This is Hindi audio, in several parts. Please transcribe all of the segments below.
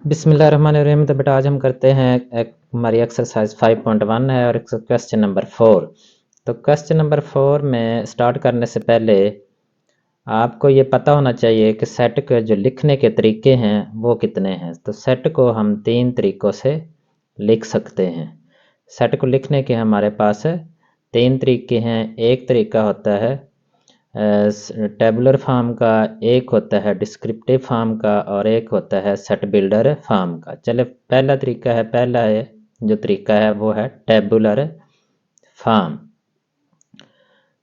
बिस्मिल्लाहिर्रहमानिर्रहीम। तो बेटा आज हम करते हैं हमारी एक्सरसाइज 5.1 है और क्वेश्चन नंबर 4। तो क्वेश्चन नंबर 4 में स्टार्ट करने से पहले आपको ये पता होना चाहिए कि सेट के जो लिखने के तरीके हैं वो कितने हैं। तो सेट को हम 3 तरीक़ों से लिख सकते हैं। सेट को लिखने के हमारे पास 3 तरीके हैं। एक तरीका होता है टेबुलर फॉर्म का, एक होता है डिस्क्रिप्टिव फॉर्म का और एक होता है सेट बिल्डर फॉर्म का। चले पहला जो तरीका है वो है टेबुलर फॉर्म।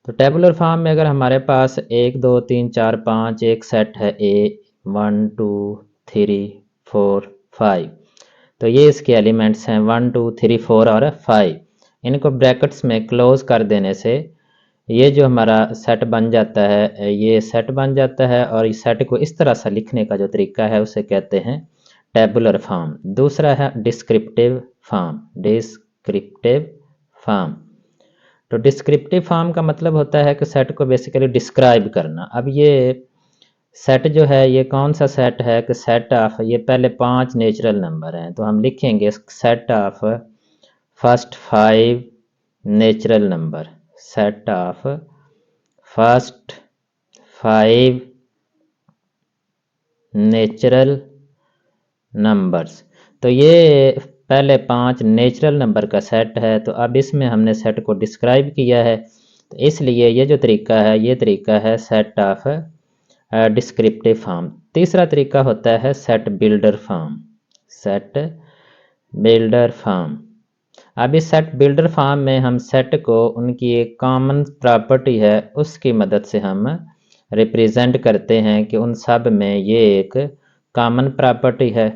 तो टेबुलर फॉर्म में अगर हमारे पास 1 2 3 4 5 एक सेट है ए 1 2 3 4 5, तो ये इसके एलिमेंट्स हैं 1 2 3 4 और 5। इनको ब्रैकेट्स में क्लोज कर देने से ये जो हमारा सेट बन जाता है, ये सेट बन जाता है और इस सेट को इस तरह से लिखने का जो तरीका है उसे कहते हैं टेबुलर फॉर्म। दूसरा है डिस्क्रिप्टिव फॉर्म। तो डिस्क्रिप्टिव फॉर्म का मतलब होता है कि सेट को बेसिकली डिस्क्राइब करना। अब ये सेट जो है ये कौन सा सेट है कि सेट ऑफ, ये पहले 5 नेचुरल नंबर हैं तो हम लिखेंगे set of first 5 natural number. Set of first 5 natural numbers. तो ये पहले 5 नेचुरल नंबर का सेट है। तो अब इसमें हमने सेट को डिस्क्राइब किया है, तो इसलिए ये जो तरीका है ये तरीका है सेट ऑफ डिस्क्रिप्टिव फॉर्म। तीसरा तरीका होता है set builder form. Set builder form. अब इस सेट बिल्डर फॉर्म में हम सेट को उनकी एक कॉमन प्रॉपर्टी है उसकी मदद से हम रिप्रेजेंट करते हैं कि उन सब में ये एक कॉमन प्रॉपर्टी है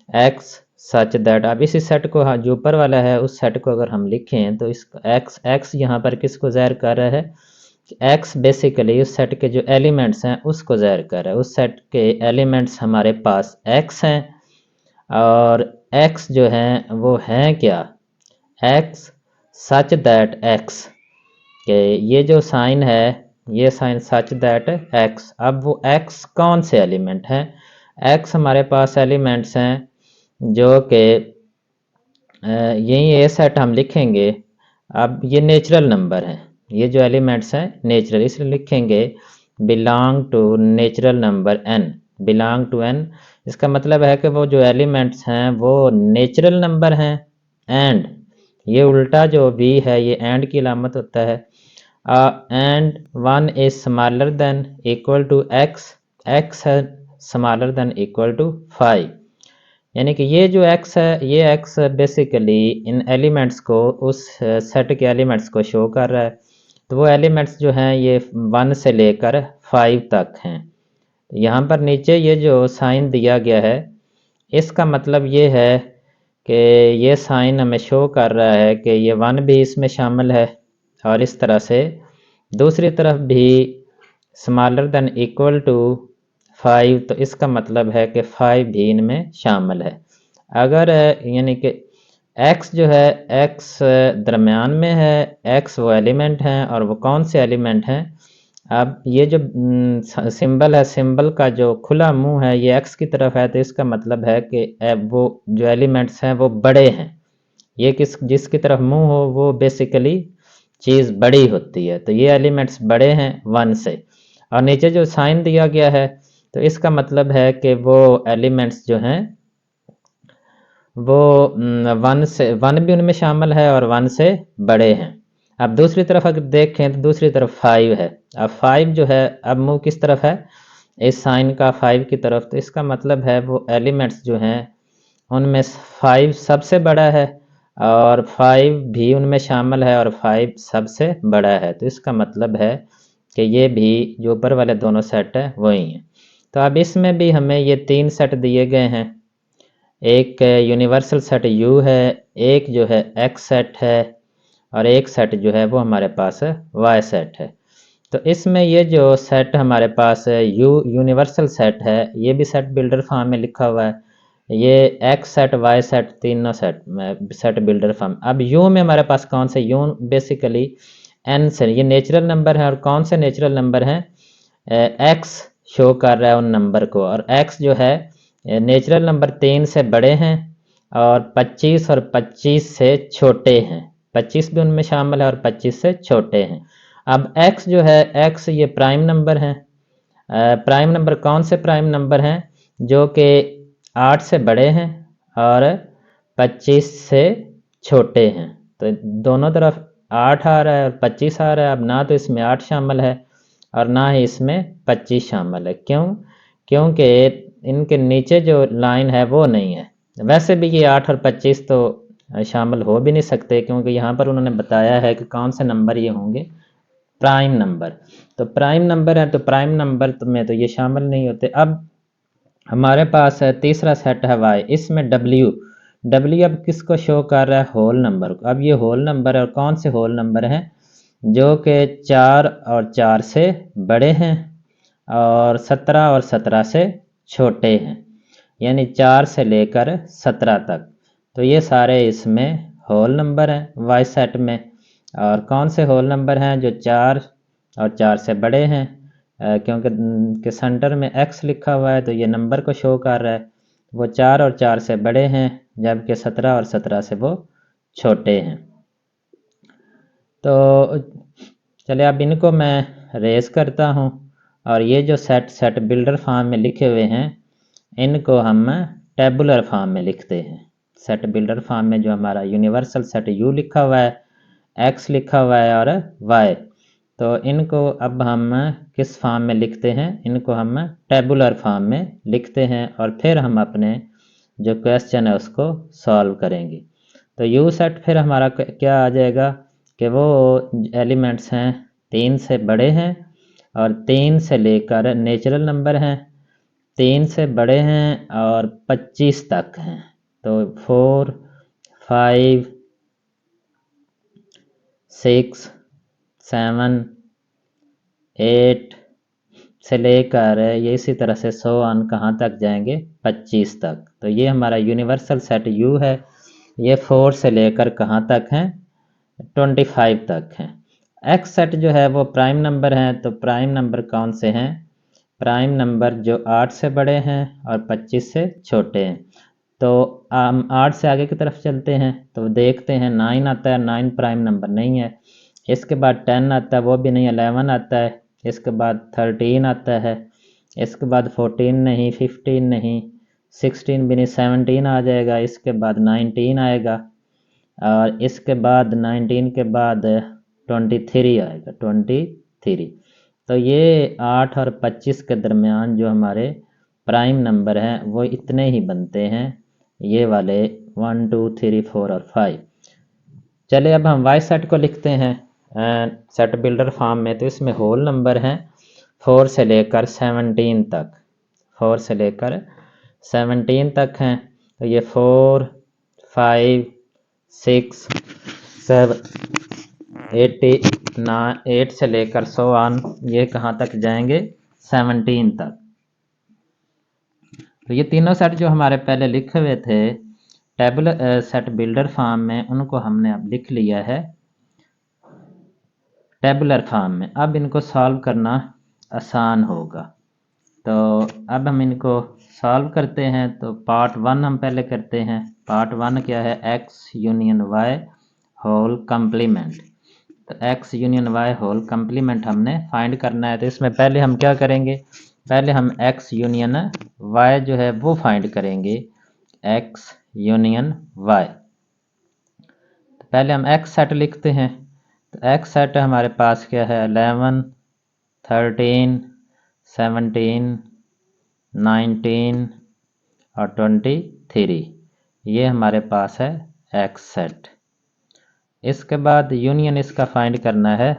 एक्स सच दैट। अब इसी सेट को जो ऊपर वाला है उस सेट को अगर हम लिखें तो इस एक्स यहाँ पर किसको ज़ाहिर कर रहा है, एक्स बेसिकली उस सेट के जो एलिमेंट्स हैं उसको ज़ाहिर कर रहा है। उस सेट के एलिमेंट्स हमारे पास एक्स हैं और एक्स जो हैं वो हैं क्या, एक्स सच दैट एक्स के ये जो साइन है ये साइन सच दैट एक्स। अब वो एक्स कौन से एलिमेंट हैं, एक्स हमारे पास एलिमेंट्स हैं जो कि यही ए सेट हम लिखेंगे। अब ये नेचुरल नंबर हैं, ये जो एलिमेंट्स हैं नेचुरल, इसलिए लिखेंगे belong to natural number N. Belong to N इसका मतलब है कि वो जो एलिमेंट्स हैं वो नेचुरल नंबर हैं। एंड ये उल्टा जो वी है ये एंड की अलामत होता है। And 1 is smaller than equal to X, X है स्मॉलर देन इक्वल टू 5। यानी कि ये जो x है ये x बेसिकली इन एलिमेंट्स को, उस सेट के एलिमेंट्स को शो कर रहा है। तो वो एलिमेंट्स जो हैं ये 1 से लेकर 5 तक हैं। यहाँ पर नीचे ये जो साइन दिया गया है इसका मतलब ये है कि ये साइन हमें शो कर रहा है कि ये 1 भी इसमें शामिल है और इस तरह से दूसरी तरफ भी स्मॉलर देन इक्वल टू 5, तो इसका मतलब है कि 5 भी इनमें शामिल है। अगर यानी कि x जो है x दरमियान में है, x वो एलिमेंट हैं और वो कौन से एलिमेंट हैं। अब ये जो सिंबल है, सिंबल का जो खुला मुंह है ये x की तरफ है, तो इसका मतलब है कि वो जो एलिमेंट्स हैं वो बड़े हैं। ये जिसकी तरफ मुंह हो वो बेसिकली चीज़ बड़ी होती है, तो ये एलिमेंट्स बड़े हैं 1 से। और नीचे जो साइन दिया गया है तो इसका मतलब है कि वो एलिमेंट्स जो हैं वो 1 भी उनमें शामिल है और 1 से बड़े हैं। अब दूसरी तरफ अगर देखें तो दूसरी तरफ 5 है। अब 5 जो है अब मुंह किस तरफ है, इस साइन का 5 की तरफ, तो इसका मतलब है वो एलिमेंट्स जो हैं उनमें 5 सबसे बड़ा है और 5 भी उनमें शामिल है और 5 सबसे बड़ा है। तो इसका मतलब है कि ये भी जो ऊपर वाले दोनों सेट है वही हैं। तो अब इसमें भी हमें ये 3 सेट दिए गए हैं। एक यूनिवर्सल सेट U है, एक जो है X सेट है और एक सेट जो है वो हमारे पास Y सेट है। तो इसमें ये जो सेट हमारे पास है यूनिवर्सल सेट है, ये भी सेट बिल्डर फॉर्म में लिखा हुआ है। ये X सेट Y सेट तीनों सेट बिल्डर फॉर्म। अब U में हमारे पास कौन से, U बेसिकली N से, ये नेचुरल नंबर है और कौन से नेचुरल नंबर हैं, X शो कर रहा है उन नंबर को, और X जो है नेचुरल नंबर 3 से बड़े हैं और 25 और 25 से छोटे हैं। 25 भी उनमें शामिल है और 25 से छोटे हैं। अब x जो है, x ये प्राइम नंबर है। प्राइम नंबर कौन से प्राइम नंबर हैं? जो कि 8 से बड़े हैं और 25 से छोटे हैं। तो दोनों तरफ 8 आ रहा है और 25 आ रहा है। अब ना तो इसमें 8 शामिल है और ना ही इसमें 25 शामिल है। क्यों? क्योंकि इनके नीचे जो लाइन है वो नहीं है। वैसे भी ये 8 और 25 तो शामिल हो भी नहीं सकते, क्योंकि यहाँ पर उन्होंने बताया है कि कौन से नंबर ये होंगे, प्राइम नंबर। तो प्राइम नंबर है तो प्राइम नंबर में तो ये शामिल नहीं होते। अब हमारे पास है तीसरा सेट है वाई, इसमें डब्ल्यू। डब्ल्यू अब किसको शो कर रहा है? होल नंबर को। अब ये होल नंबर है और कौन से होल नंबर हैं? जो कि 4 और 4 से बड़े हैं और 17 और 17 से छोटे हैं, यानी 4 से लेकर 17 तक। तो ये सारे इसमें होल नंबर हैं वाई सेट में। और कौन से होल नंबर हैं? जो 4 और 4 से बड़े हैं, क्योंकि के सेंटर में x लिखा हुआ है तो ये नंबर को शो कर रहा है। वो 4 और 4 से बड़े हैं, जबकि 17 और 17 से वो छोटे हैं। तो चलिए अब इनको मैं रेस करता हूँ और ये जो सेट बिल्डर फॉर्म में लिखे हुए हैं इनको हम टेबुलर फॉर्म में लिखते हैं। सेट बिल्डर फॉर्म में जो हमारा यूनिवर्सल सेट यू लिखा हुआ है, एक्स लिखा हुआ है और वाई, तो इनको अब हम किस फॉर्म में लिखते हैं? इनको हम टेबुलर फॉर्म में लिखते हैं और फिर हम अपने जो क्वेश्चन है उसको सॉल्व करेंगे। तो यू सेट फिर हमारा क्या आ जाएगा कि वो एलिमेंट्स हैं 3 से बड़े हैं और 3 से लेकर नेचुरल नंबर हैं, 3 से बड़े हैं और 25 तक हैं। तो 4, 5, 6, 7, 8 से लेकर ये इसी तरह से 100 ऑन कहाँ तक जाएंगे? 25 तक। तो ये हमारा यूनिवर्सल सेट यू है। ये 4 से लेकर कहाँ तक हैं? 25 तक हैं। एक्स सेट जो है वो प्राइम नंबर हैं। तो प्राइम नंबर कौन से हैं? प्राइम नंबर जो 8 से बड़े हैं और 25 से छोटे हैं। तो हम 8 से आगे की तरफ चलते हैं तो देखते हैं 9 आता है। 9 प्राइम नंबर नहीं है। इसके बाद 10 आता है, वो भी नहीं। 11 आता है। इसके बाद 13 आता है। इसके बाद 14 नहीं, 15 नहीं, 16 भी नहीं, 17 आ जाएगा। इसके बाद 19 आएगा और इसके बाद 19 के बाद 23 आएगा, 23। तो ये 8 और 25 के दरमियान जो हमारे प्राइम नंबर हैं वो इतने ही बनते हैं, ये वाले 1, 2, 3, 4 और 5। चलिए अब हम वाई सेट को लिखते हैं सेट बिल्डर फॉर्म में। तो इसमें होल नंबर हैं 4 से लेकर 17 तक। 4 से लेकर 17 तक हैं। तो ये 4, 5, 6, 7, 8 से लेकर 100 ऑन, ये कहाँ तक जाएंगे? 17 तक। तो ये तीनों सेट जो हमारे पहले लिखे हुए थे टेबल सेट बिल्डर फॉर्म में, उनको हमने अब लिख लिया है टेबुलर फॉर्म में। अब इनको सॉल्व करना आसान होगा। तो अब हम इनको सॉल्व करते हैं। तो पार्ट 1 हम पहले करते हैं। पार्ट 1 क्या है? x union y whole complement. तो x union y whole complement हमने फाइंड करना है। तो इसमें पहले हम क्या करेंगे? पहले हम x यूनियन y जो है वो फाइंड करेंगे। x union y। तो पहले हम x सेट लिखते हैं। तो x सेट हमारे पास क्या है? 11, 13, 17, 19 और 23, ये हमारे पास है x सेट। इसके बाद यूनियन इसका फाइंड करना है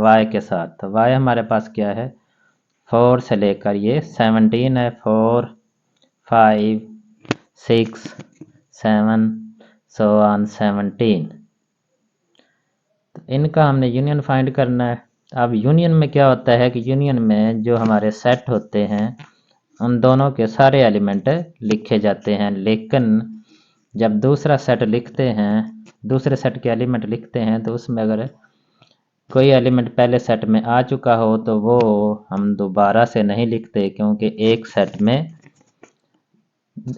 y के साथ। तो y हमारे पास क्या है? 4 से लेकर ये 17 है। 4, 5, 6, 7, so on 17। तो इनका हमने यूनियन फाइंड करना है। अब यूनियन में क्या होता है कि यूनियन में जो हमारे सेट होते हैं उन दोनों के सारे एलिमेंट लिखे जाते हैं, लेकिन जब दूसरा सेट लिखते हैं, दूसरे सेट के एलिमेंट लिखते हैं, तो उसमें अगर कोई एलिमेंट पहले सेट में आ चुका हो तो वो हम दोबारा से नहीं लिखते, क्योंकि एक सेट में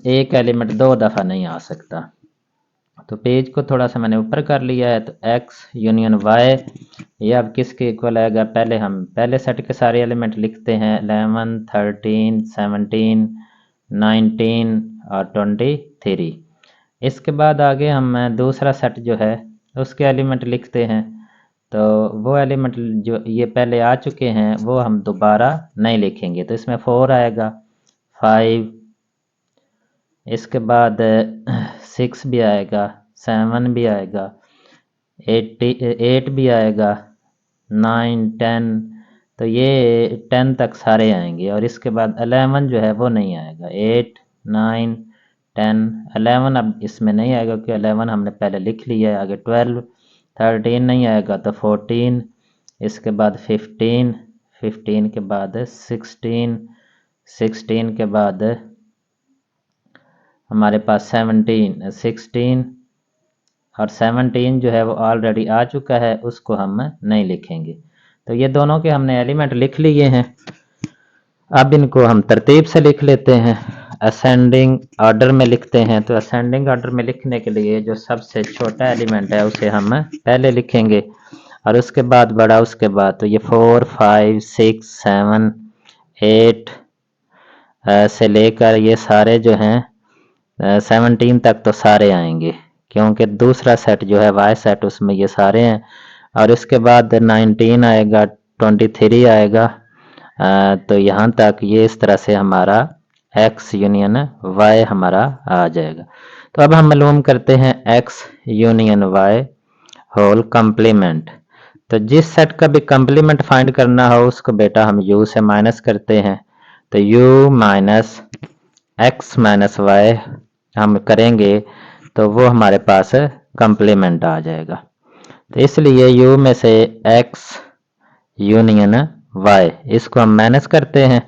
एक एलिमेंट दो दफ़ा नहीं आ सकता। तो पेज को थोड़ा सा मैंने ऊपर कर लिया है। तो x यूनियन y ये अब किसके इक्वल आएगा, पहले हम पहले सेट के सारे एलिमेंट लिखते हैं 11 13 17 19 और 23। इसके बाद आगे हम दूसरा सेट जो है उसके एलिमेंट लिखते हैं। तो वो एलिमेंट जो ये पहले आ चुके हैं वो हम दोबारा नहीं लिखेंगे। तो इसमें 4 आएगा, 5, इसके बाद 6 भी आएगा, 7 भी आएगा, 8 भी आएगा, 9 10। तो ये 10 तक सारे आएंगे और इसके बाद 11 जो है वो नहीं आएगा। 8 9 10 11 अब इसमें नहीं आएगा क्योंकि 11 हमने पहले लिख लिया है। आगे 12 13 नहीं आएगा तो 14, इसके बाद 15, 15 के बाद 16, 16 के बाद हमारे पास 17 16 और 17 जो है वो ऑलरेडी आ चुका है, उसको हम नहीं लिखेंगे। तो ये दोनों के हमने एलिमेंट लिख लिए हैं। अब इनको हम तरतीब से लिख लेते हैं, असेंडिंग ऑर्डर में लिखते हैं। तो असेंडिंग ऑर्डर में लिखने के लिए जो सबसे छोटा एलिमेंट है उसे हम पहले लिखेंगे और उसके बाद बड़ा, उसके बाद। तो ये 4 5 6 7 8 से लेकर ये सारे जो हैं 17 तक तो सारे आएंगे क्योंकि दूसरा सेट जो है वाई सेट उसमें ये सारे हैं। और इसके बाद 19 आएगा, 23 आएगा। तो यहाँ तक ये इस तरह से हमारा x यूनियन y हमारा आ जाएगा। तो अब हम मालूम करते हैं x union y whole complement. तो जिस सेट का भी कम्प्लीमेंट फाइंड करना हो उसको बेटा हम u से माइनस करते हैं। तो u minus x minus y हम करेंगे तो वो हमारे पास कम्प्लीमेंट आ जाएगा। तो इसलिए u में से x यूनियन y इसको हम माइनस करते हैं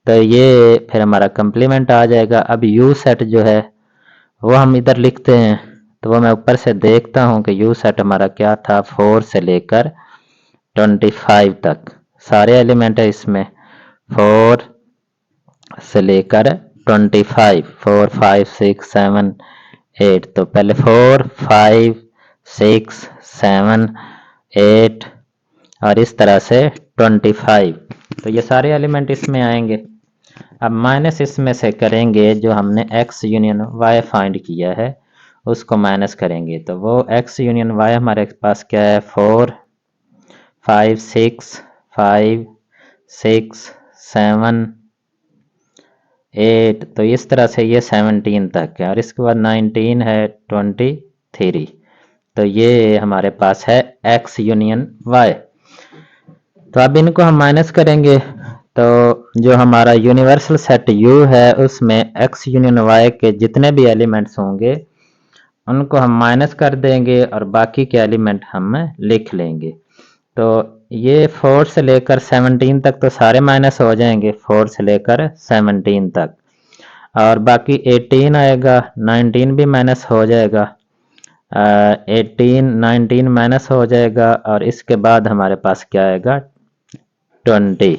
तो ये फिर हमारा कम्प्लीमेंट आ जाएगा। अब u सेट जो है वो हम इधर लिखते हैं। तो वो मैं ऊपर से देखता हूँ कि u सेट हमारा क्या था, 4 से लेकर 25 तक सारे एलिमेंट है इसमें, 4 से लेकर 25, 4 5 6 7 8। तो पहले 4 5 6 7 8 और इस तरह से 25। तो ये सारे एलिमेंट इसमें आएंगे। अब माइनस इसमें से करेंगे, जो हमने x यूनियन y फाइंड किया है उसको माइनस करेंगे। तो वो x यूनियन y हमारे पास क्या है, 4 5 6 5 6 7 8। तो इस तरह से ये 17 तक है और इसके बाद 19 है, 23। तो ये हमारे पास है x यूनियन y। तो अब इनको हम माइनस करेंगे तो जो हमारा यूनिवर्सल सेट U है उसमें x यूनियन y के जितने भी एलिमेंट्स होंगे उनको हम माइनस कर देंगे और बाकी के एलिमेंट हम लिख लेंगे। तो ये 4 से लेकर 17 तक तो सारे माइनस हो जाएंगे, 4 से लेकर 17 तक। और बाकी 18 आएगा, 19 भी माइनस हो जाएगा, 18 19 माइनस हो जाएगा और इसके बाद हमारे पास क्या आएगा, 20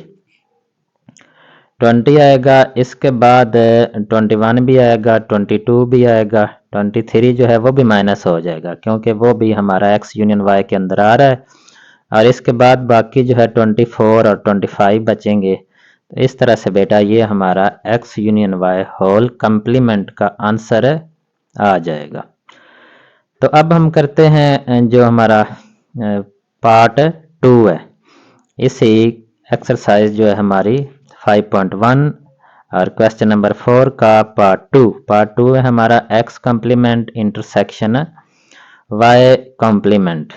आएगा। इसके बाद 21 भी आएगा, 22 भी आएगा, 23 जो है वो भी माइनस हो जाएगा क्योंकि वो भी हमारा x यूनियन y के अंदर आ रहा है। और इसके बाद बाकी जो है 24 और 25 बचेंगे। तो इस तरह से बेटा ये हमारा x union y whole complement का आंसर आ जाएगा। तो अब हम करते हैं जो हमारा पार्ट 2 है, इसी एक्सरसाइज जो है हमारी 5.1 और क्वेश्चन नंबर 4 का पार्ट 2 है हमारा x complement intersection y complement.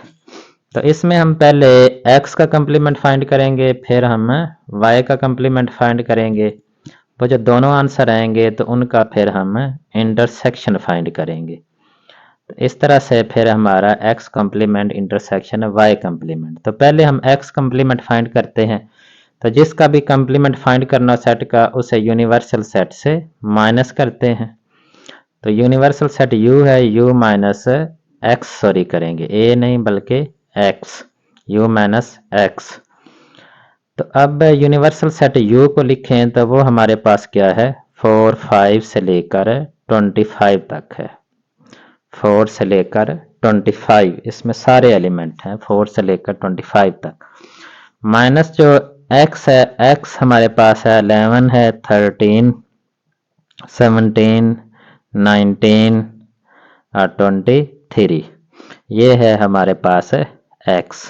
तो इसमें हम पहले x का कम्प्लीमेंट फाइंड करेंगे, फिर हम y का कम्प्लीमेंट फाइंड करेंगे। वो जो दोनों आंसर आएंगे तो उनका फिर हम इंटरसेक्शन फाइंड करेंगे। तो इस तरह से फिर हमारा x complement intersection y complement. तो पहले हम x कम्प्लीमेंट फाइंड करते हैं। तो जिसका भी कम्प्लीमेंट फाइंड करना सेट का उसे यूनिवर्सल सेट से माइनस करते हैं। तो यूनिवर्सल सेट u है, u माइनस x, सॉरी करेंगे a नहीं बल्कि x, u माइनस x। तो अब यूनिवर्सल सेट u को लिखें तो वो हमारे पास क्या है, 4, 5 से लेकर 25 तक है। 4 से लेकर 25, इसमें सारे एलिमेंट हैं 4 से लेकर 25 तक। माइनस जो x है, x हमारे पास है 11 है, 13, 17, 19 और 23, ये है हमारे पास x।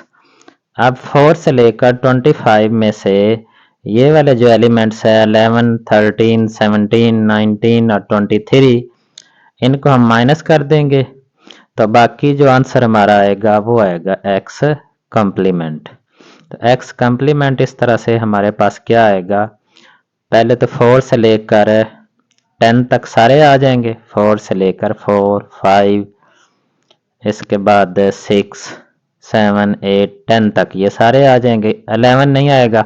अब 4 से लेकर 25 में से ये वाले जो एलिमेंट्स है 11, 13, 17, 19 और 23, इनको हम माइनस कर देंगे तो बाकी जो आंसर हमारा आएगा वो आएगा x कॉम्प्लीमेंट। तो x कॉम्प्लीमेंट इस तरह से हमारे पास क्या आएगा, पहले तो 4 से लेकर 10 तक सारे आ जाएंगे, 4 से लेकर 4, 5, इसके बाद 6, 7, 8, 10 तक ये सारे आ जाएंगे। 11 नहीं आएगा,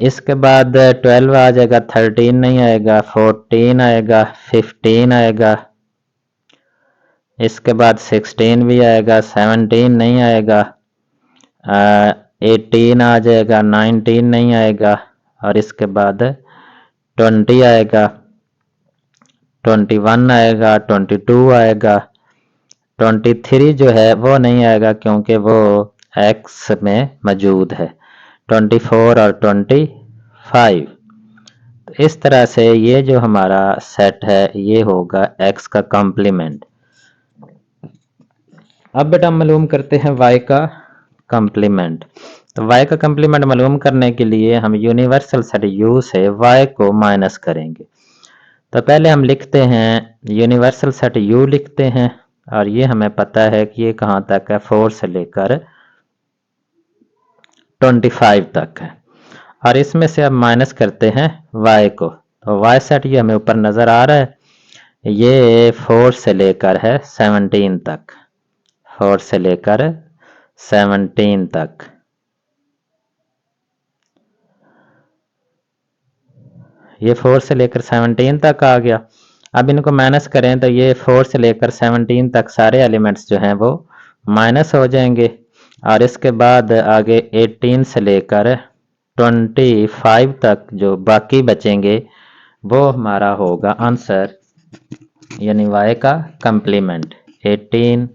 इसके बाद 12 आ जाएगा, 13 नहीं आएगा, 14 आएगा, 15 आएगा, इसके बाद 16 भी आएगा, 17 नहीं आएगा, 18 आ जाएगा, 19 नहीं आएगा और इसके बाद 20 आएगा, 21 आएगा, 22 आएगा, 23 जो है वो नहीं आएगा क्योंकि वो x में मौजूद है, 24 और 25। तो इस तरह से ये जो हमारा सेट है ये होगा x का कॉम्प्लीमेंट। अब बेटा मालूम करते हैं y का कॉम्प्लीमेंट। तो y का कॉम्प्लीमेंट मालूम करने के लिए हम यूनिवर्सल सेट u से y को माइनस करेंगे। तो पहले हम लिखते हैं यूनिवर्सल सेट u लिखते हैं और ये हमें पता है कि ये कहाँ तक है, 4 से लेकर 25 तक है और इसमें से अब माइनस करते हैं y को। तो y सेट ये हमें ऊपर नज़र आ रहा है, ये 4 से लेकर है 17 तक, 4 से लेकर 17 तक। ये 4 से लेकर 17 तक आ गया। अब इनको माइनस करें तो ये 4 से लेकर 17 तक सारे एलिमेंट्स जो हैं वो माइनस हो जाएंगे और इसके बाद आगे 18 से लेकर 25 तक जो बाकी बचेंगे वो हमारा होगा आंसर, यानी y का कॉम्प्लीमेंट। 18,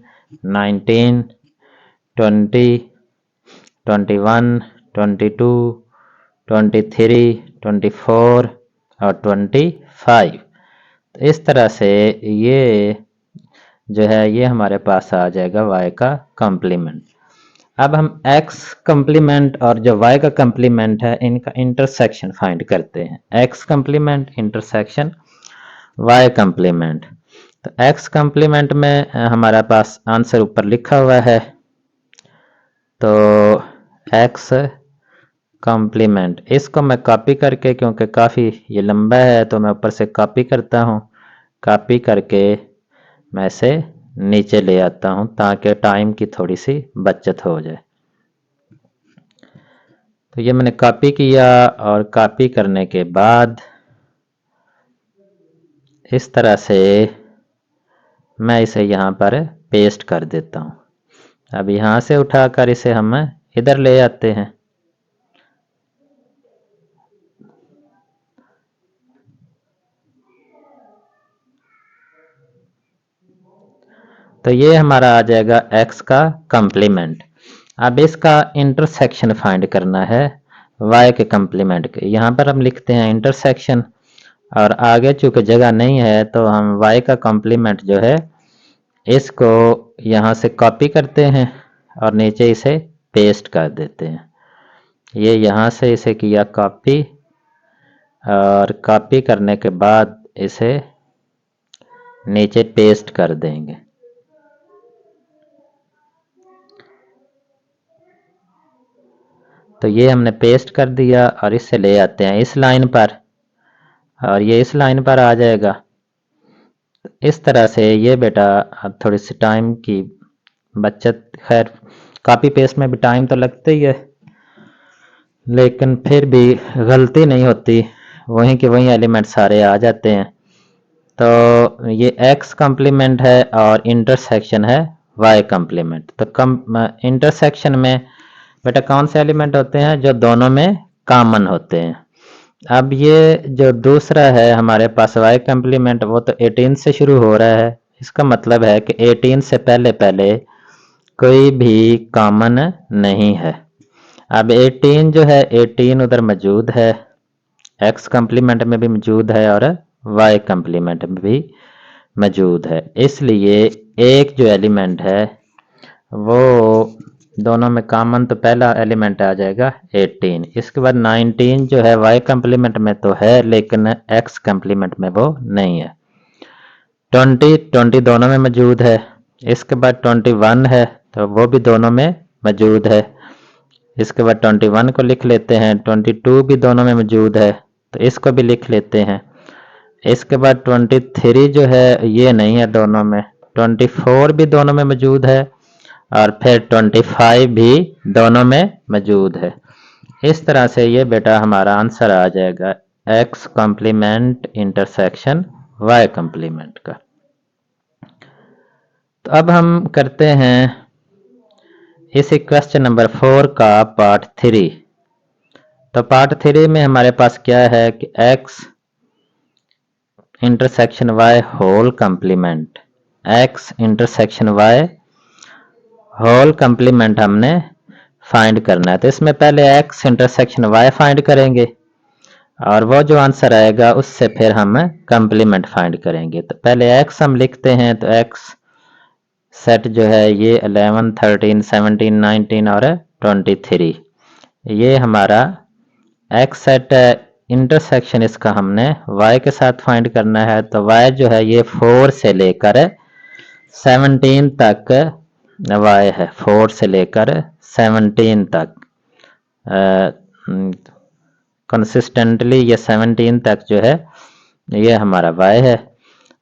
19, 20, 21, 22, 23, 24 और 25। तो इस तरह से ये जो है ये हमारे पास आ जाएगा y का कॉम्प्लीमेंट। अब हम x कॉम्प्लीमेंट और जो y का कॉम्प्लीमेंट है इनका इंटरसेक्शन फाइंड करते हैं। x complement intersection y complement. तो x कॉम्प्लीमेंट में हमारा पास आंसर ऊपर लिखा हुआ है, तो x कॉम्प्लीमेंट, इसको मैं कॉपी करके, क्योंकि काफ़ी ये लंबा है तो मैं ऊपर से कॉपी करता हूँ, कॉपी करके मैं इसे नीचे ले आता हूँ ताकि टाइम की थोड़ी सी बचत हो जाए। तो ये मैंने कॉपी किया और कॉपी करने के बाद इस तरह से मैं इसे यहाँ पर पेस्ट कर देता हूँ। अब यहाँ से उठाकर इसे हम इधर ले आते हैं। तो ये हमारा आ जाएगा x का कॉम्प्लीमेंट। अब इसका इंटरसेक्शन फाइंड करना है y के कॉम्प्लीमेंट के। यहाँ पर हम लिखते हैं इंटरसेक्शन और आगे चूंकि जगह नहीं है तो हम y का कॉम्प्लीमेंट जो है इसको यहाँ से कॉपी करते हैं और नीचे इसे पेस्ट कर देते हैं। ये यहाँ से इसे किया कॉपी और कॉपी करने के बाद इसे नीचे पेस्ट कर देंगे। तो ये हमने पेस्ट कर दिया और इससे ले आते हैं इस लाइन पर और ये इस लाइन पर आ जाएगा। इस तरह से ये बेटा अब थोड़ी सी टाइम की बचत, खैर कॉपी पेस्ट में भी टाइम तो लगता ही है लेकिन फिर भी गलती नहीं होती, वहीं के वहीं एलिमेंट सारे आ जाते हैं। तो ये x कॉम्प्लीमेंट है और इंटरसेक्शन है y कॉम्प्लीमेंट। तो इंटरसेक्शन में बेटा कौन से एलिमेंट होते हैं जो दोनों में कॉमन होते हैं। अब ये जो दूसरा है हमारे पास y कम्प्लीमेंट, वो तो 18 से शुरू हो रहा है। इसका मतलब है कि 18 से पहले पहले कोई भी कॉमन नहीं है। अब 18 जो है 18 उधर मौजूद है, x कम्प्लीमेंट में भी मौजूद है और y कम्प्लीमेंट में भी मौजूद है। इसलिए एक जो एलिमेंट है वो दोनों में कॉमन, तो पहला एलिमेंट आ जाएगा 18। इसके बाद 19 जो है y कम्प्लीमेंट में तो है लेकिन x कम्प्लीमेंट में वो नहीं है। 20 दोनों में मौजूद है। इसके बाद 21 है तो वो भी दोनों में मौजूद है। इसके बाद 21 को लिख लेते हैं। 22 भी दोनों में मौजूद है तो इसको भी लिख लेते हैं। इसके बाद 23 जो है ये नहीं है दोनों में। 24 भी दोनों में मौजूद है और फिर 25 भी दोनों में मौजूद है। इस तरह से ये बेटा हमारा आंसर आ जाएगा x complement intersection y complement का। तो अब हम करते हैं इसी क्वेश्चन नंबर 4 का पार्ट 3। तो पार्ट 3 में हमारे पास क्या है कि x intersection y whole complement, x intersection y whole complement हमने फाइंड करना है। तो इसमें पहले x इंटरसेक्शन y फाइंड करेंगे और वो जो आंसर आएगा उससे फिर हम कम्प्लीमेंट फाइंड करेंगे। तो पहले x हम लिखते हैं। तो x सेट जो है ये 11, 13, 17, 19 और 23, ये हमारा x सेट है। इंटरसेक्शन इसका हमने y के साथ फाइंड करना है। तो y जो है ये 4 से लेकर 17 तक y है, 4 से लेकर 17 तक कंसिस्टेंटली ये 17 तक जो है ये हमारा y है।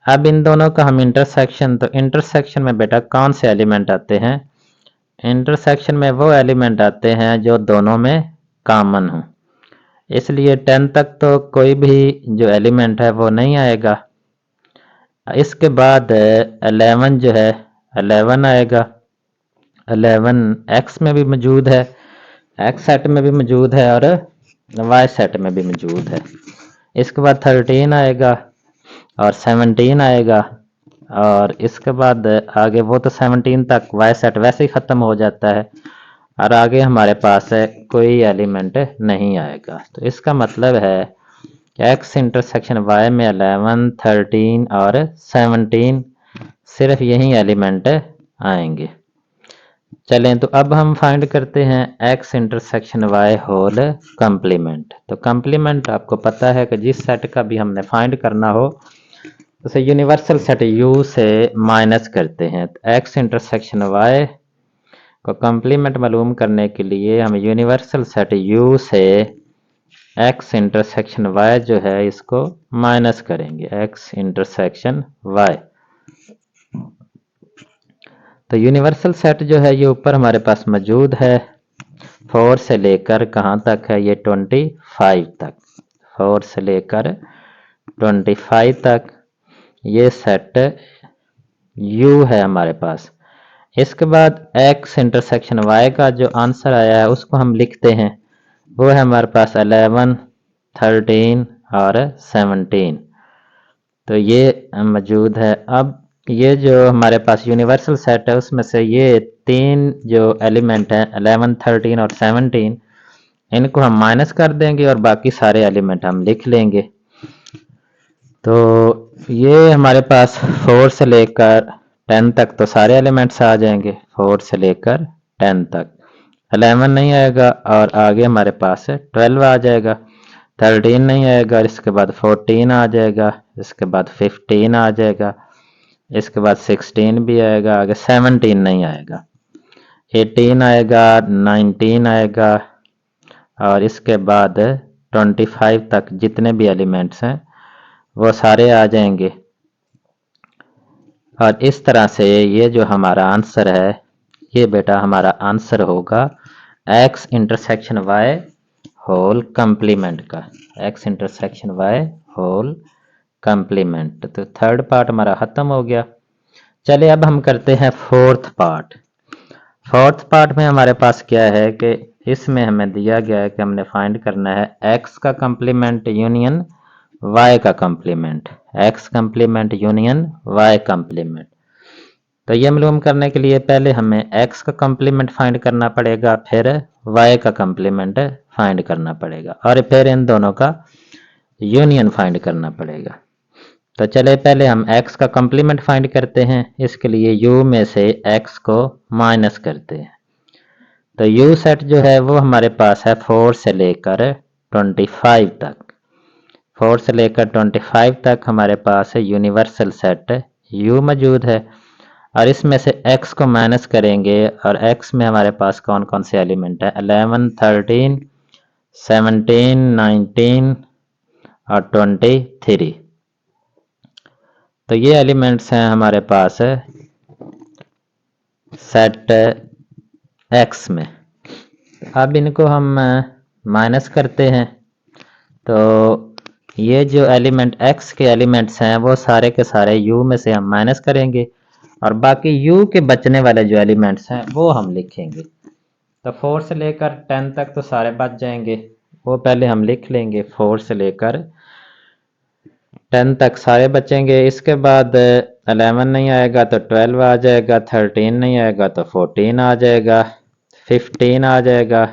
अब इन दोनों का हम इंटरसेक्शन, तो इंटरसेक्शन में बेटा कौन से एलिमेंट आते हैं? इंटरसेक्शन में वो एलिमेंट आते हैं जो दोनों में कॉमन हो। इसलिए 10 तक तो कोई भी जो एलिमेंट है वो नहीं आएगा। इसके बाद 11 जो है 11 आएगा। 11 x में भी मौजूद है, x सेट में भी मौजूद है और y सेट में भी मौजूद है। इसके बाद 13 आएगा और 17 आएगा और इसके बाद आगे वो तो 17 तक y सेट वैसे ही ख़त्म हो जाता है और आगे हमारे पास कोई एलिमेंट नहीं आएगा। तो इसका मतलब है कि x इंटरसेक्शन y में 11, 13 और 17 सिर्फ यही एलिमेंट आएंगे। चलें तो अब हम फाइंड करते हैं x intersection y whole complement. तो कम्प्लीमेंट आपको पता है कि जिस सेट का भी हमने फाइंड करना हो उसे यूनिवर्सल सेट U से माइनस करते हैं। तो x इंटरसेक्शन y को कम्प्लीमेंट मालूम करने के लिए हम यूनिवर्सल सेट U से x इंटरसेक्शन y जो है इसको माइनस करेंगे, x इंटरसेक्शन y। तो यूनिवर्सल सेट जो है ये ऊपर हमारे पास मौजूद है। 4 से लेकर कहाँ तक है? ये 25 तक। 4 से लेकर 25 तक ये सेट U है हमारे पास। इसके बाद x इंटरसेक्शन y का जो आंसर आया है उसको हम लिखते हैं। वो है हमारे पास 11, 13 और 17। तो ये मौजूद है। अब ये जो हमारे पास यूनिवर्सल सेट है उसमें से ये तीन जो एलिमेंट हैं 11, 13 और 17, इनको हम माइनस कर देंगे और बाकी सारे एलिमेंट हम लिख लेंगे। तो ये हमारे पास 4 से लेकर 10 तक तो सारे एलिमेंट्स आ जाएंगे, 4 से लेकर 10 तक। 11 नहीं आएगा और आगे हमारे पास 12 आ जाएगा। 13 नहीं आएगा, इसके बाद 14 आ जाएगा, इसके बाद 15 आ जाएगा, इसके बाद 16 भी आएगा, आगे 17 नहीं आएगा। 18 आएगा, 19 आएगा और इसके बाद 25 तक जितने भी एलिमेंट्स हैं वो सारे आ जाएंगे। और इस तरह से ये जो हमारा आंसर है ये बेटा हमारा आंसर होगा x intersection y whole complement का, x intersection y whole complement. तो थर्ड पार्ट हमारा खत्म हो गया। चलिए अब हम करते हैं फोर्थ पार्ट। फोर्थ पार्ट में हमारे पास क्या है कि इसमें हमें दिया गया है कि हमने फाइंड करना है x का कंप्लीमेंट यूनियन y का complement, x complement union y complement. तो ये मालूम करने के लिए पहले हमें x का कंप्लीमेंट फाइंड करना पड़ेगा, फिर y का कंप्लीमेंट फाइंड करना पड़ेगा और फिर इन दोनों का यूनियन फाइंड करना पड़ेगा। तो चले पहले हम x का कंप्लीमेंट फाइंड करते हैं। इसके लिए u में से x को माइनस करते हैं। तो u सेट जो है वो हमारे पास है 4 से लेकर 25 तक। 4 से लेकर 25 तक हमारे पास है यूनिवर्सल सेट u मौजूद है और इसमें से x को माइनस करेंगे और x में हमारे पास कौन कौन से एलिमेंट है, 11, 13, 17, 19 और 23। तो ये एलिमेंट्स हैं हमारे पास सेट x में। अब इनको हम माइनस करते हैं। तो ये जो एलिमेंट x के एलिमेंट्स हैं वो सारे के सारे u में से हम माइनस करेंगे और बाकी u के बचने वाले जो एलिमेंट्स हैं वो हम लिखेंगे। तो 4 से लेकर 10 तक तो सारे बच जाएंगे, वो पहले हम लिख लेंगे। 4 से लेकर 10 तक सारे बचेंगे। इसके बाद 11 नहीं आएगा तो 12 आ जाएगा, 13 नहीं आएगा तो 14 आ जाएगा, 15 आ जाएगा,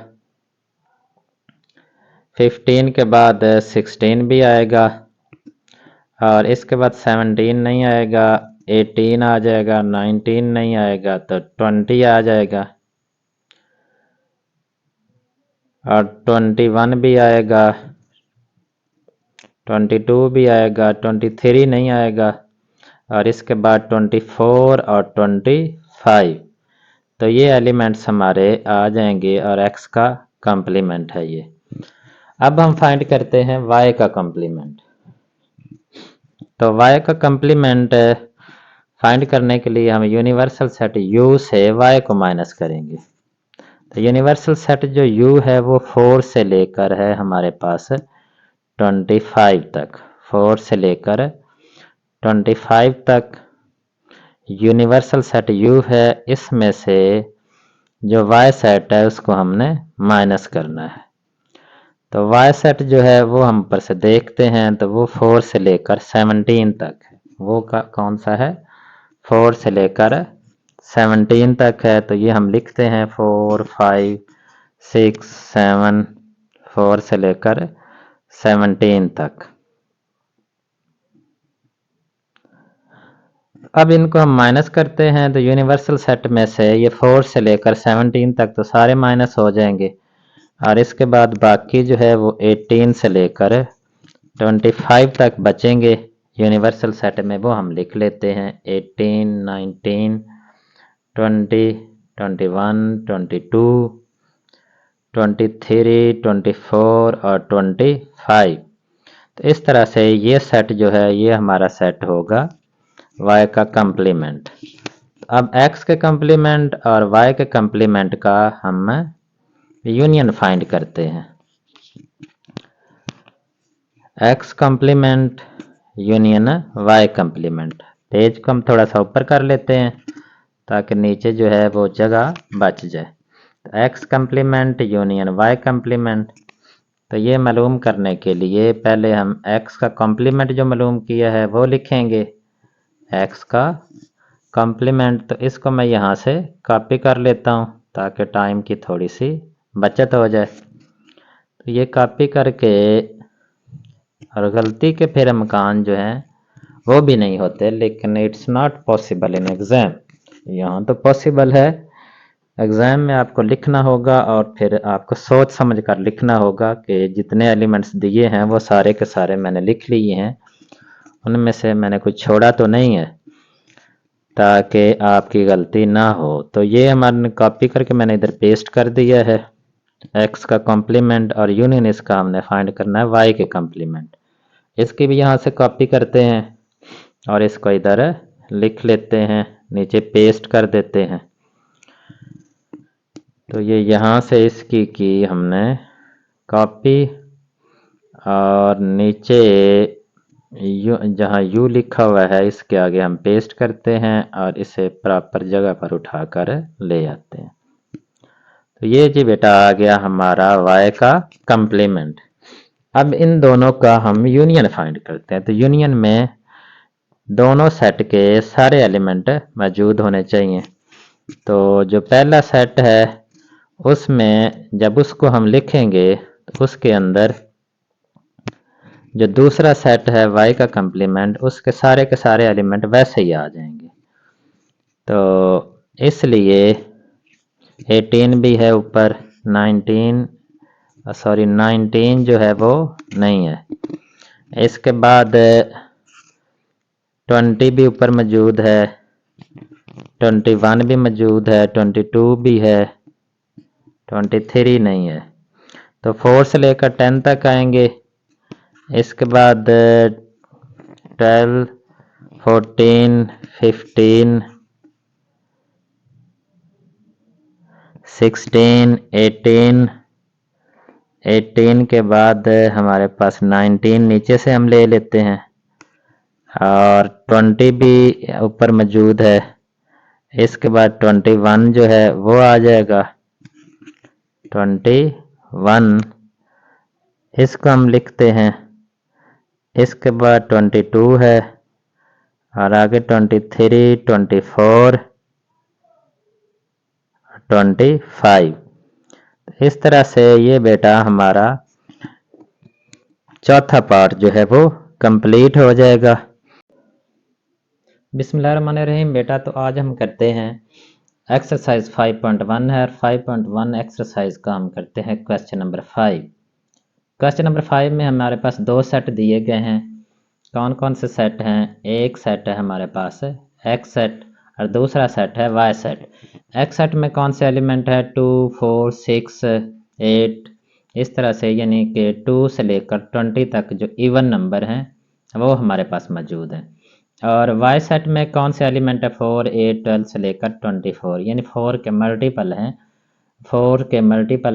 15 के बाद 16 भी आएगा और इसके बाद 17 नहीं आएगा, 18 आ जाएगा, 19 नहीं आएगा तो 20 आ जाएगा और 21 भी आएगा, 22 भी आएगा, 23 नहीं आएगा और इसके बाद 24 और 25। तो ये एलिमेंट्स हमारे आ जाएंगे और x का कंप्लीमेंट है ये। अब हम फाइंड करते हैं y का कंप्लीमेंट। तो y का कंप्लीमेंट फाइंड करने के लिए हम यूनिवर्सल सेट u से y को माइनस करेंगे। तो यूनिवर्सल सेट जो u है वो 4 से लेकर है हमारे पास 25 तक। 4 से लेकर 25 तक यूनिवर्सल सेट u है। इसमें से जो y सेट है उसको हमने माइनस करना है। तो y सेट जो है वो हम ऊपर से देखते हैं तो वो 4 से लेकर 17 तक है। वो कौन सा है, 4 से लेकर 17 तक है। तो ये हम लिखते हैं 4, 5, 6, 7, 4 से लेकर 17 तक। अब इनको हम माइनस करते हैं तो यूनिवर्सल सेट में से ये 4 से लेकर 17 तक तो सारे माइनस हो जाएंगे और इसके बाद बाकी जो है वो 18 से लेकर 25 तक बचेंगे यूनिवर्सल सेट में। वो हम लिख लेते हैं 18, 19, 20, 21, 22, 23, 24 और 25। तो इस तरह से ये सेट जो है ये हमारा सेट होगा y का कंप्लीमेंट। अब x के कंप्लीमेंट और y के कंप्लीमेंट का हम यूनियन फाइंड करते हैं। x complement union y complement. Page को हम थोड़ा सा ऊपर कर लेते हैं ताकि नीचे जो है वो जगह बच जाए। तो x complement union y complement. तो ये मालूम करने के लिए पहले हम x का कंप्लीमेंट जो मालूम किया है वो लिखेंगे, x का कंप्लीमेंट। तो इसको मैं यहाँ से कॉपी कर लेता हूँ ताकि टाइम की थोड़ी सी बचत हो जाए। तो ये कॉपी करके और गलती के फिर इम्कान जो हैं वो भी नहीं होते, लेकिन it's not possible in exam. यहाँ तो पॉसिबल है, एग्ज़ाम में आपको लिखना होगा और फिर आपको सोच समझ कर लिखना होगा कि जितने एलिमेंट्स दिए हैं वो सारे के सारे मैंने लिख लिए हैं, उनमें से मैंने कुछ छोड़ा तो नहीं है ताकि आपकी गलती ना हो। तो ये हमारे कॉपी करके मैंने इधर पेस्ट कर दिया है। x का कॉम्प्लीमेंट और यूनियन इसका हमने फाइंड करना है y के कॉम्प्लीमेंट। इसकी भी यहाँ से कॉपी करते हैं और इसको इधर लिख लेते हैं, नीचे पेस्ट कर देते हैं। तो ये यहाँ से इसकी की हमने कॉपी और नीचे जहाँ u लिखा हुआ है इसके आगे हम पेस्ट करते हैं और इसे प्रॉपर जगह पर उठाकर ले आते हैं। तो ये जी बेटा आ गया हमारा y का कंप्लीमेंट। अब इन दोनों का हम यूनियन फाइंड करते हैं। तो यूनियन में दोनों सेट के सारे एलिमेंट मौजूद होने चाहिए। तो जो पहला सेट है उसमें जब उसको हम लिखेंगे तो उसके अंदर जो दूसरा सेट है y का कंप्लीमेंट, उसके सारे के सारे एलिमेंट वैसे ही आ जाएंगे। तो इसलिए 18 भी है ऊपर, 19 जो है वो नहीं है। इसके बाद 20 भी ऊपर मौजूद है, 21 भी मौजूद है, 22 भी है, 23 नहीं है। तो 4 से लेकर 10 तक आएंगे। इसके बाद 12, 14, 15, 16, 18 के बाद हमारे पास 19 नीचे से हम ले लेते हैं, और 20 भी ऊपर मौजूद है। इसके बाद 21 जो है वो आ जाएगा, 21 इसको हम लिखते हैं। इसके बाद 22 है, और आगे 23, 24, 25। इस तरह से ये बेटा हमारा चौथा पार्ट जो है वो कंप्लीट हो जाएगा। बिस्मिल्लाहिर्रहमानिर्रहीम बेटा, तो आज हम करते हैं एक्सरसाइज 5.1 है, और 5.1 एक्सरसाइज का हम करते हैं क्वेश्चन नंबर 5। क्वेश्चन नंबर 5 में हमारे पास दो सेट दिए गए हैं। कौन कौन से सेट हैं? एक सेट है हमारे पास एक्स सेट, और दूसरा सेट है वाई सेट। एक्स सेट में कौन से एलिमेंट है? 2, 4, 6, 8, इस तरह से, यानी कि 2 से लेकर 20 तक जो इवन नंबर हैं वो हमारे पास मौजूद हैं। और वाई सेट में कौन से एलिमेंट है? 4, 8, 12 से लेकर 24, यानी 4 के मल्टीपल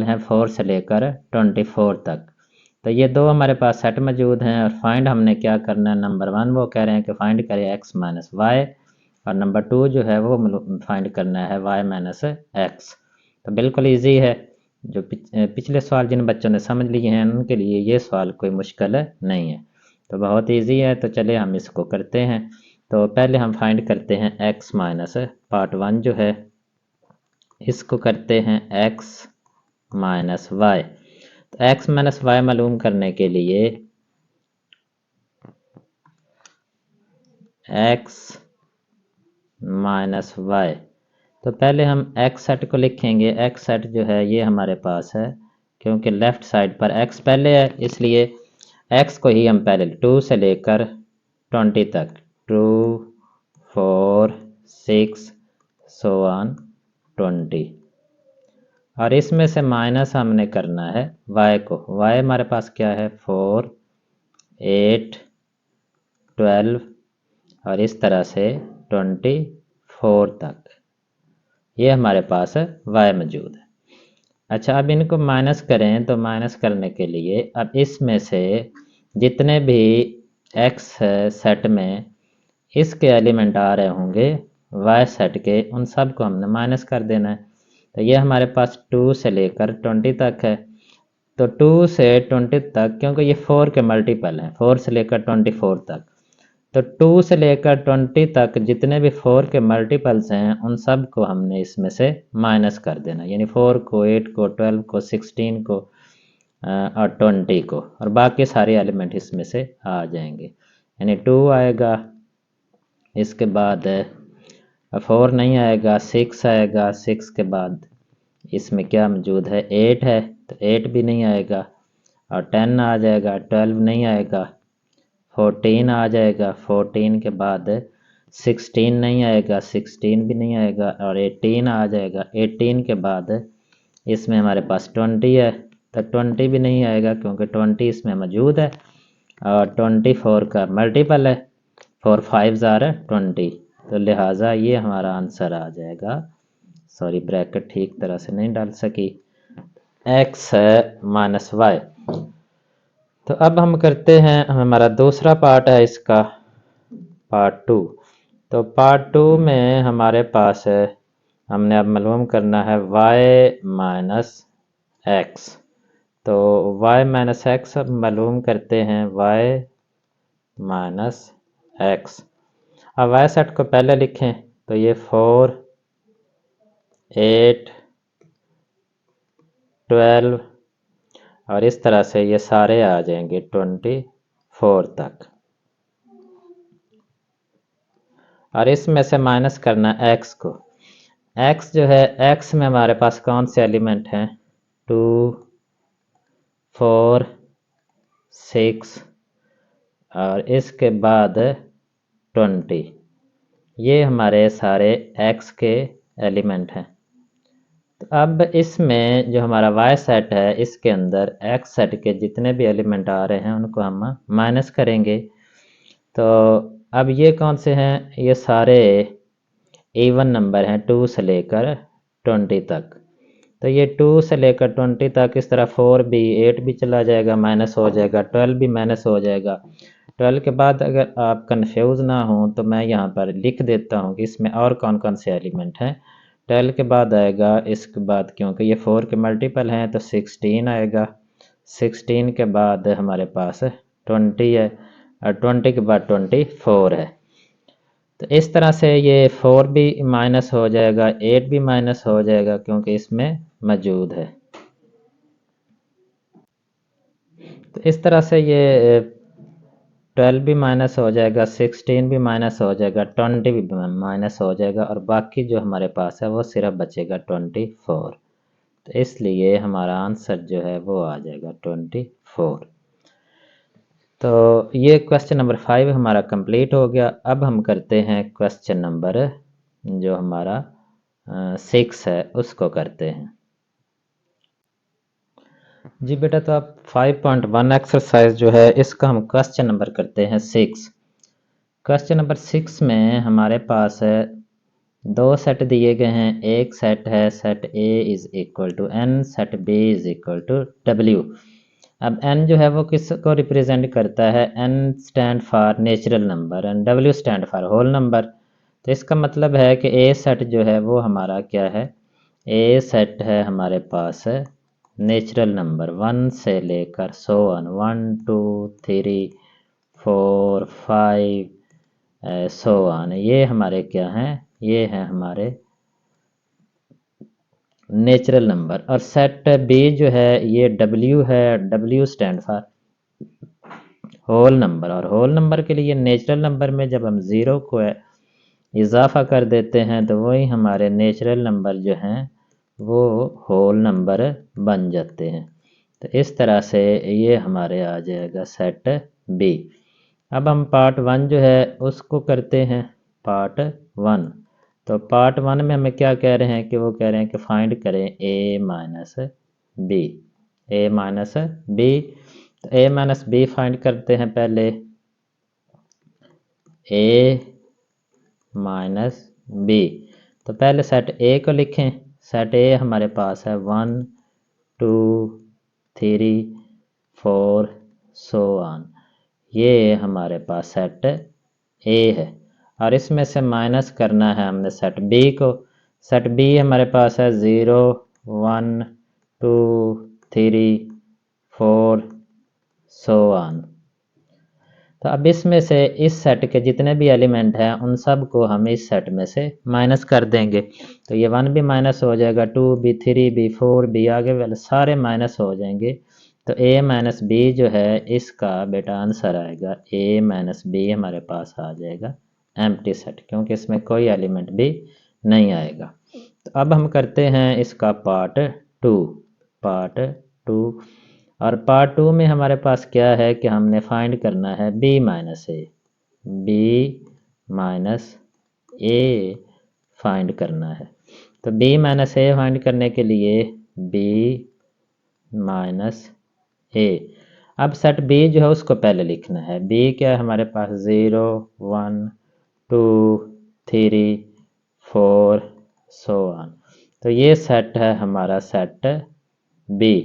हैं, 4 से लेकर 24 तक। तो ये दो हमारे पास सेट मौजूद हैं, और फाइंड हमने क्या करना है? नंबर 1 वो कह रहे हैं कि फाइंड करें x माइनस वाई, और नंबर 2 जो है वो फाइंड करना है y माइनस एक्स। तो बिल्कुल इजी है। जो पिछले सवाल जिन बच्चों ने समझ लिए हैं उनके लिए ये सवाल कोई मुश्किल नहीं है, तो बहुत इजी है। तो चले हम इसको करते हैं। तो पहले हम फाइंड करते हैं x माइनस पार्ट 1 जो है, इसको करते हैं x माइनस वाई। तो x माइनस वाई मालूम करने के लिए x माइनस वाई, तो पहले हम x सेट को लिखेंगे। x सेट जो है ये हमारे पास है, क्योंकि लेफ्ट साइड पर x पहले है, इसलिए x को ही हम पहले 2 से लेकर 20 तक, 2, 4, 6, so on 20, और इसमें से माइनस हमने करना है y को। y हमारे पास क्या है? 4, 8, 12, और इस तरह से 24 तक ये हमारे पास y मौजूद है। अच्छा, अब इनको माइनस करें, तो माइनस करने के लिए अब इसमें से जितने भी x सेट में इसके एलिमेंट आ रहे होंगे y सेट के, उन सब को हमने माइनस कर देना है। तो ये हमारे पास 2 से लेकर 20 तक है। तो 2 से 20 तक, क्योंकि ये 4 के मल्टीपल हैं, 4 से लेकर 24 तक, तो 2 से लेकर 20 तक जितने भी 4 के मल्टीपल्स हैं उन सब को हमने इसमें से माइनस कर देना, यानी 4 को, 8 को, 12 को, 16 को और 20 को, और बाकी सारे एलिमेंट इसमें से आ जाएंगे। यानी 2 आएगा, इसके बाद 4 नहीं आएगा, 6 आएगा, 6 के बाद इसमें क्या मौजूद है? 8 है, तो 8 भी नहीं आएगा, और 10 आ जाएगा, 12 नहीं आएगा, 14 आ जाएगा, 14 के बाद 16 नहीं आएगा, 16 भी नहीं आएगा, और 18 आ जाएगा। 18 के बाद इसमें हमारे पास 20 है, तो 20 भी नहीं आएगा, क्योंकि 20 इसमें मौजूद है, और 24 का मल्टीपल है, 4 5s आर 20, तो लिहाजा ये हमारा आंसर आ जाएगा। सॉरी, ब्रैकेट ठीक तरह से नहीं डाल सकी, x माइनस वाई। तो अब हम करते हैं, हमारा दूसरा पार्ट है इसका, पार्ट 2। तो पार्ट 2 में हमारे पास हमने अब मालूम करना है y माइनस एक्स। तो y माइनस एक्स अब मालूम करते हैं, y माइनस एक्स। अब वाई सेट को पहले लिखें तो ये 4, 8, 12 और इस तरह से ये सारे आ जाएंगे 24 तक। और इसमें से माइनस करना x को। x जो है, x में हमारे पास कौन से एलिमेंट हैं? 2, 4, 6 और इसके बाद 20। ये हमारे सारे x के एलिमेंट हैं। तो अब इसमें जो हमारा y सेट है, इसके अंदर x सेट के जितने भी एलिमेंट आ रहे हैं उनको हम माइनस करेंगे। तो अब ये कौन से हैं? ये सारे इवन नंबर हैं 2 से लेकर 20 तक। तो ये 2 से लेकर 20 तक, इस तरह 4 भी, 8 भी चला जाएगा, माइनस हो जाएगा, 12 भी माइनस हो जाएगा। 12 के बाद अगर आप कंफ्यूज ना हो तो मैं यहाँ पर लिख देता हूँ कि इसमें और कौन कौन से एलिमेंट हैं। 12 के बाद आएगा, इसके बाद क्योंकि ये 4 के मल्टीपल हैं तो 16 आएगा। 16 के बाद हमारे पास 20 है और 20 के बाद 24 है। तो इस तरह से ये 4 भी माइनस हो जाएगा, 8 भी माइनस हो जाएगा क्योंकि इसमें मौजूद है। तो इस तरह से ये 12 भी माइनस हो जाएगा, 16 भी माइनस हो जाएगा, 20 भी माइनस हो जाएगा और बाकी जो हमारे पास है वो सिर्फ बचेगा 24। तो इसलिए हमारा आंसर जो है वो आ जाएगा 24। तो ये क्वेश्चन नंबर 5 हमारा कंप्लीट हो गया। अब हम करते हैं क्वेश्चन नंबर जो हमारा 6 है उसको करते हैं। जी बेटा, तो अब 5.1 एक्सरसाइज जो है इसका हम क्वेश्चन नंबर करते हैं 6। क्वेश्चन नंबर 6 में हमारे पास है 2 सेट दिए गए हैं। एक सेट है set A is equal to n, set B is equal to W। अब n जो है वो किसको रिप्रेजेंट करता है? n stand for natural number and W stand for whole number. तो इसका मतलब है कि A सेट जो है वो हमारा क्या है? A सेट है हमारे पास नेचुरल नंबर 1 से लेकर 1, 2, 3, 4, 5 ये हमारे क्या हैं? ये हैं हमारे नेचुरल नंबर। और सेट बी जो है ये W है, W stand for whole number. और होल नंबर के लिए नेचुरल नंबर में जब हम ज़ीरो को इजाफा कर देते हैं तो वही हमारे नेचुरल नंबर जो हैं वो होल नंबर बन जाते हैं। तो इस तरह से ये हमारे आ जाएगा सेट बी। अब हम पार्ट 1 जो है उसको करते हैं, पार्ट 1। तो पार्ट 1 में हमें क्या कह रहे हैं कि वो कह रहे हैं कि फाइंड करें a minus B, a minus B. तो a माइनस बी फाइंड करते हैं पहले। a माइनस बी, तो पहले सेट A को लिखें। सेट A हमारे पास है 1, 2, 3, 4 ये हमारे पास सेट A है। और इसमें से माइनस करना है हमने सेट B को। सेट B हमारे पास है 0, 1, 2, 3, 4 तो अब इसमें से इस सेट के जितने भी एलिमेंट हैं उन सब को हम इस सेट में से माइनस कर देंगे। तो ये 1 भी माइनस हो जाएगा, 2 भी, 3 भी, 4 भी, आगे वाले सारे माइनस हो जाएंगे। तो a माइनस बी जो है इसका बेटा आंसर आएगा a माइनस बी हमारे पास आ जाएगा एम्प्टी सेट, क्योंकि इसमें कोई एलिमेंट भी नहीं आएगा। तो अब हम करते हैं इसका पार्ट 2। और पार्ट 2 में हमारे पास क्या है कि हमने फाइंड करना है b माइनस ए। b माइनस ए फाइंड करना है। तो b माइनस ए फाइंड करने के लिए b माइनस ए। अब सेट b जो है उसको पहले लिखना है। b क्या है हमारे पास? 0, 1, 2, 3, 4 तो ये सेट है हमारा सेट b।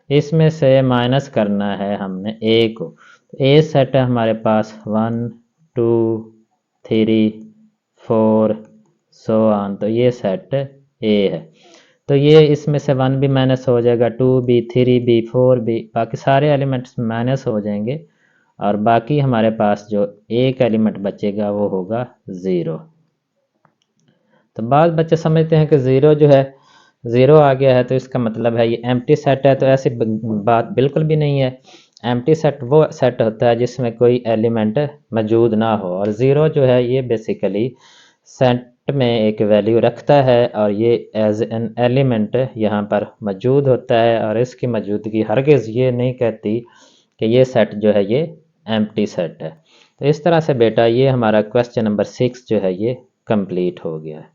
इसमें से माइनस करना है हमने a को। a सेट है हमारे पास 1, 2, 3, 4 तो ये सेट ए है। तो ये इसमें से 1 भी माइनस हो जाएगा, 2 भी, 3 भी, 4 भी, बाकी सारे एलिमेंट्स माइनस हो जाएंगे और बाकी हमारे पास जो एक एलिमेंट बचेगा वो होगा 0। तो बाद बच्चे समझते हैं कि 0 जो है, 0 आ गया है तो इसका मतलब है ये एम्प्टी सेट है, तो ऐसी बात बिल्कुल भी नहीं है। एम्प्टी सेट वो सेट होता है जिसमें कोई एलिमेंट मौजूद ना हो, और 0 जो है ये बेसिकली सेट में एक वैल्यू रखता है और ये एज एन एलिमेंट यहाँ पर मौजूद होता है, और इसकी मौजूदगी हरगिज़ ये नहीं कहती कि ये सेट जो है ये एम्प्टी सेट है। तो इस तरह से बेटा ये हमारा क्वेश्चन नंबर 6 जो है ये कंप्लीट हो गया है।